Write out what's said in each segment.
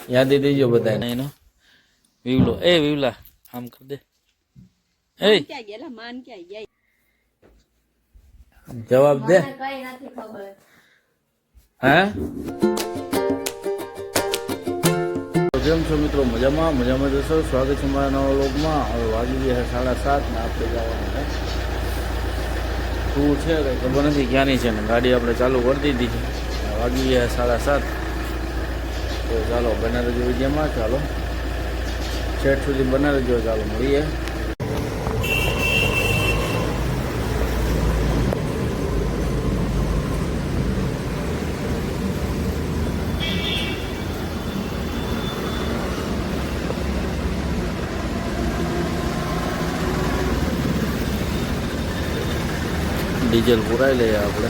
યાદી દેજો બધા એનો વિવલો એ વિવલા આમ કર દે એ જવાબ દે હે કેમ છો મિત્રો મજામાં જશો સ્વાગત છે મારા નવા વ્લોગમાં હવે વાગી ગયા 7:30 ને આપણે જવાનું છે શું છે કંઈ ખબર નથી ક્યાંની છે ને ગાડી આપણે ચાલુ કરી દીધી છે વાગી ગયા 7:30 તો ચાલો બના રહેજો વિડીયોમાં ચાલો છેટ સુધી બના રહેજો ચાલો મળીએ ડીઝલ પુરાઈ લઈએ આપણે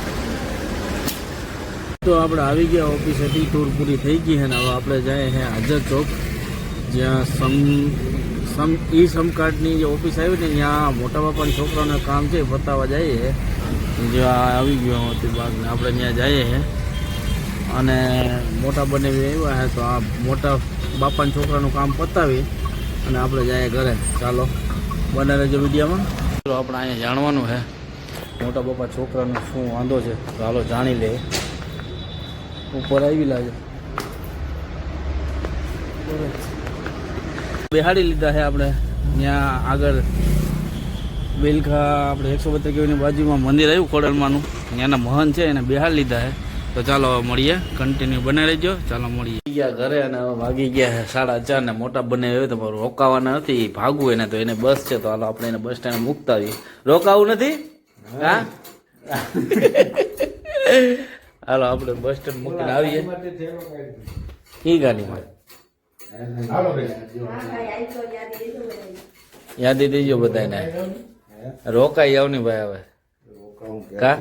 તો આપણે આવી ગયા ઓફિસેથી ટૂર પૂરી થઈ ગઈ છે ને હવે આપણે જઈએ છે હાજર ચોક જ્યાં સમ કાર્ડની જે ઓફિસ આવી ને ત્યાં મોટા બાપાના છોકરાના કામ છે પતાવવા જઈએ જ્યાં આવી ગયો હતી બાગને આપણે ત્યાં જઈએ છે અને મોટા બનાવી આવ્યા છે તો આ મોટા બાપાના છોકરાનું કામ પતાવી અને આપણે જઈએ ઘરે ચાલો બને રહેજો વિડીયોમાં ચાલો આપણે અહીંયા જાણવાનું છે મોટા બાપા છોકરાનો શું વાંધો છે તો હાલો જાણી લે ઉપર આવી લાગે બેહાડી લીધા છે આપણે ત્યાં આગળ બેલખા આપણે 132 ની બાજુમાં મંદિર આવ્યું ખોડલમાંનું ત્યાંના મહંત છે એને બેહાડી લીધા છે તો ચાલો મળીએ કન્ટિન્યુ બને રહેજો ચાલો મળીએ ગયા ઘરે અને હવે વાગી ગયા 4:30 ને મોટા બને હવે તો રોકાવાના નથી ભાગવું એને તો એને બસ છે તો હાલો આપણે એને બસ સ્ટેન્ડ મૂકતા આવીએ રોકાવું નથી હા હાલો આપણે બસ સ્ટેન્ડ મૂકીને આવીએ ઈ ગાડીમાં યાદી દેજો બધાને રોકાઈ આવ ને ભાઈ હવે કા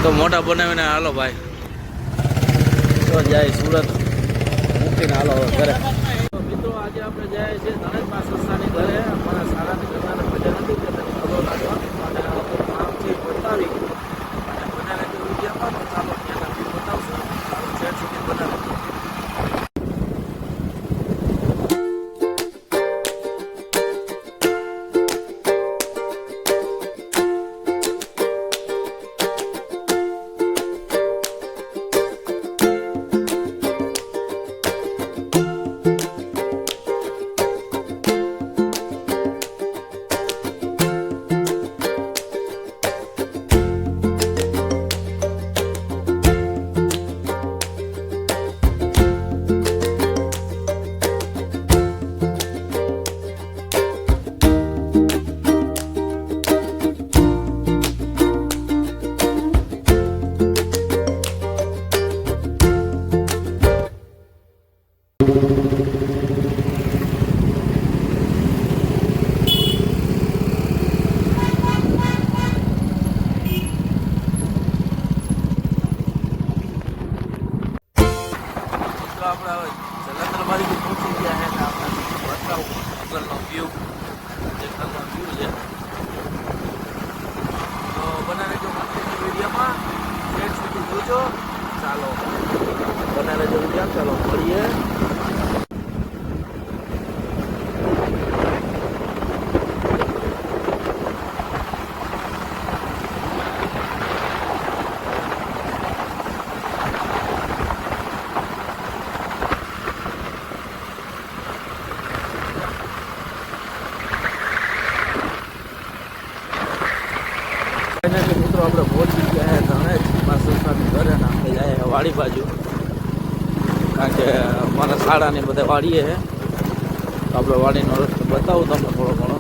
તો મોટા બનાવીને હાલો ભાઈ તો જાય સુરત મૂકીને હાલો ઘરે મિત્રો આજે આપણે જાય છે ધનેશમાં સસ્તાની ઘરે અમારા સારાની ઘરના મજા નથી કે તને ખબર લાગવા અને કામ છે બતાવી અને બનાવે તો વિડીયોમાં તો ચાલો ત્યાંના વ્યૂ બતાવશું ચાલો છેટ સુધી બનાવે આપણે જલંધરબારી પહોંચી ગયા છે આપણે બતાવું આગળનો વ્યૂ જે આગળનો વ્યૂ છે તો બના રહેજો વિડીયોમાં છેટ સુધી જોજો ચાલો બના રહેજો વિડીયો ચાલો મળીએ મિત્રો આપણે પહોંચી ગયા ધનેશમાં સંસ્થાની ઘરે ને આપણે જાય વાડી બાજુ કારણ કે અમારા શાળાની બધા વાડીએ છે તો આપણે વાડીનો રસ્તો બતાવું તમને થોડો ઘણો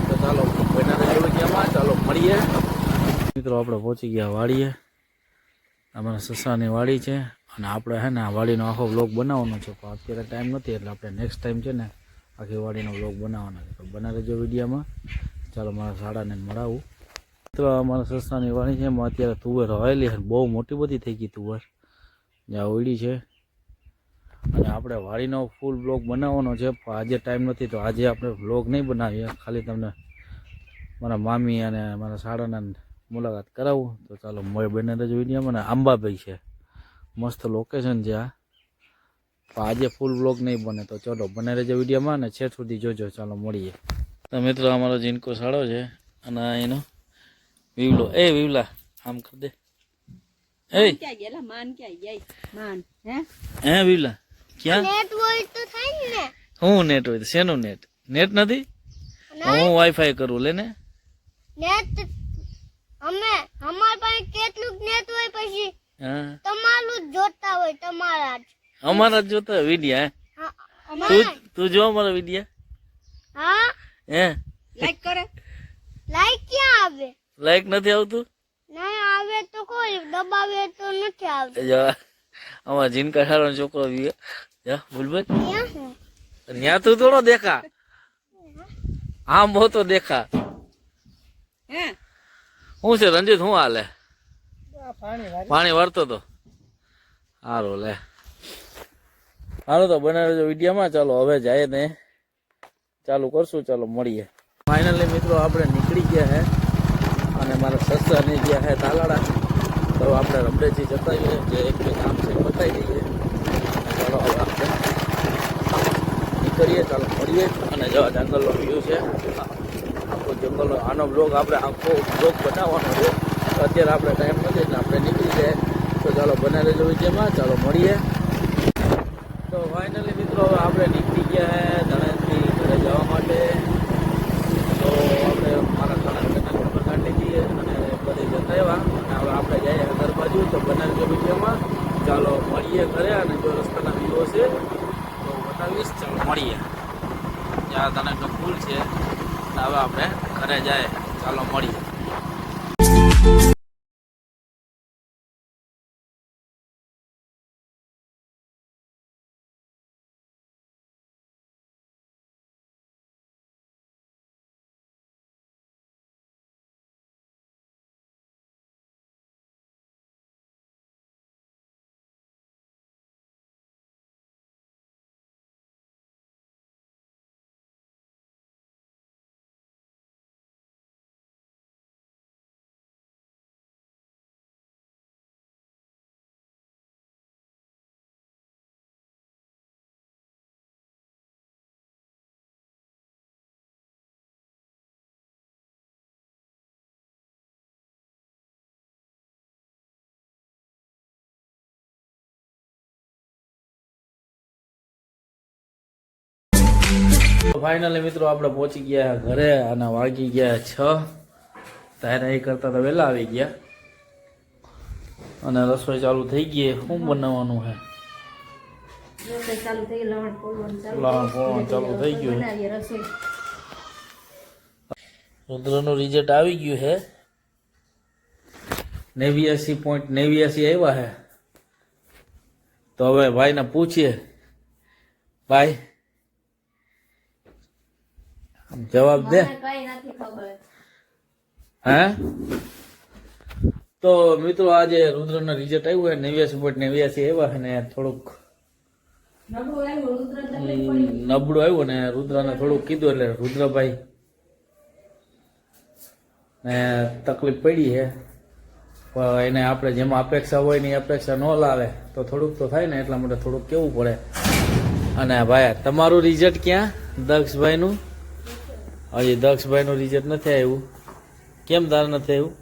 તો ચાલો પહેલાં વિડીયોમાં ચાલો મળીએ મિત્રો આપણે પહોંચી ગયા વાડીએ અમારા સસાની વાડી છે અને આપણે છે ને આ વાડીનો આખો વ્લોગ બનાવવાનો છે પણ અત્યારે ટાઈમ નથી એટલે આપણે નેક્સ્ટ ટાઈમ છે ને આખી વાડીનો વ્લોગ બનાવવાનો છે તો બના રહેજો વિડીયોમાં ચાલો મારા શાળાને મળાવું મિત્રો અમારા સસ્તાની વાડી છે એમાં અત્યારે તુવેર વાવેલી છે બહુ મોટી બધી થઈ ગઈ તુવેર જ્યાં ઓયડી છે અને આપણે વાડીનો ફૂલ બ્લોગ બનાવવાનો છે, પણ આજે ટાઈમ નથી તો આજે આપણે બ્લોગ નહીં બનાવીએ. ખાલી તમને મારા મામી અને મારા શાળાના મુલાકાત કરાવું. તો ચાલો બને રહેજો વિડીયોમાં. અને આંબાભાઈ છે, મસ્ત લોકેશન છે આ. પણ આજે ફૂલ બ્લોગ નહીં બને, તો ચાલો બને રહેજો વિડીયોમાં અને છેક સુધી જોજો. ચાલો મળીએ. તો મિત્રો અમારો જીનકો શાળો છે અને એનો વિવલો. એ વિવલા આમ કરી દે. એ ક્યાં ગયેલા માન ક્યાં જાય માન હે વિવલા ક્યાં નેટ હોય તો થાય ને. હું નેટ હોય તો શેનું નેટ? નેટ નથી, હું વાઈફાઈ કરું. લે ને નેટ અમાર પાસે કેટલું નેટ હોય પછી હા તમારું જ જોતા હોય તમારા જ. અમારા જ જોતા વિડિયા. તું જો અમારા વિડિયા. હા હે લાઈક કરે. લાઈક ક્યાં આવે? લાઈક નથી આવતું? ના આવે તો કોઈ દબાવે તો નથી આવતું. અમારા જીનકા શાળાનો છોકરો જા બોલબોલ. ક્યાં છે? ત્યાં તું થોડો દેખા, આમ બહુ તો દેખા. હે શું છે રંજીત, શું હાલે? પાણી વારતો તો સારું. લે હાલો તો બનાવજો વિડીયોમાં. ચાલો હવે જાય ને ચાલુ કરશું. ચાલો મળીએ. ફાઇનલી મિત્રો આપણે નીકળી ગયા હે અને મારા સસરાને ગયા હે તાલાડા. તો આપણે રમડેજી જતા જઈએ, જે એક બે કામ છે બતાવી દઈએ. ચાલો હવે આપણે નીકળીએ. ચાલો મળીએ. અને જો જંગલનો વ્યૂ છે આખો જંગલનો. આનો બ્લોગ આપણે આખો બ્લોગ બનાવવાનો છે. અત્યારે આપણે ટાઈમ નથી એટલે આપણે નીકળી જાય. તો ચાલો બનાવી લેજો વિડીયોમાં. ચાલો મળીએ. તો ફાઇનલી મિત્રો હવે આપણે નીકળી ગયા ધણેજથી ઘરે જવા માટે. તો આપણે મારા ખાના નંબર કાઢી દઈએ અને બધી જતા આવ્યા. અને હવે આપણે જઈએ ઘર બાજુ. તો બનાવજો વિડીયોમાં. ચાલો મળીએ ઘરે. અને જો રસ્તાના વ્યૂ છે તો બતાવીશ. ચાલો મળીએ. જ્યાં ધણેજનો પુલ છે અને હવે આપણે ઘરે જાય. ચાલો મળીએ. ફાઇનલી મિત્રો આપણે પહોંચી ગયા ઘરે અને વાગી ગયા 6. ત્યારે એ કરતા તો વહેલા આવી ગયા અને રસોઈ ચાલુ થઈ ગઈ. શું બનાવવાનું છે? લવણ પોળવાનું ચાલુ થઈ ગયું. રુદ્રનું રિઝલ્ટ આવી ગયું છે 89.89 આવ્યા છે. તો હવે ભાઈને પૂછીએ. ભાઈ જવાબ દે. હે તો મિત્રો આજે રુદ્રના રિઝલ્ટ આવ્યું છે 89.89 આવ્યા છે ને થોડુંક નબળું આવ્યું ને રુદ્રને થોડુંક કીધું એટલે રુદ્રભાઈ ને તકલીફ પડી છે. પણ એને આપણે જેમાં અપેક્ષા હોય એની અપેક્ષા ન લાવે તો થોડુંક તો થાય ને, એટલા માટે થોડુંક કેવું પડે. અને ભાઈ તમારું રિઝલ્ટ ક્યાં? દક્ષભાઈનું હજી દક્ષભાઈનું રિઝલ્ટ નથી આવ્યું. કેમ તાર નથી આવ્યું?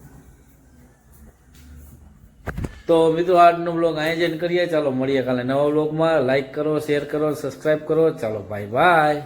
તો મિત્રો આજનો બ્લોગ અહીં જઈને કરીએ. ચાલો મળીએ કાલે નવા બ્લોગમાં. લાઈક કરો, શેર કરો, સબસ્ક્રાઈબ કરો. ચાલો બાય બાય.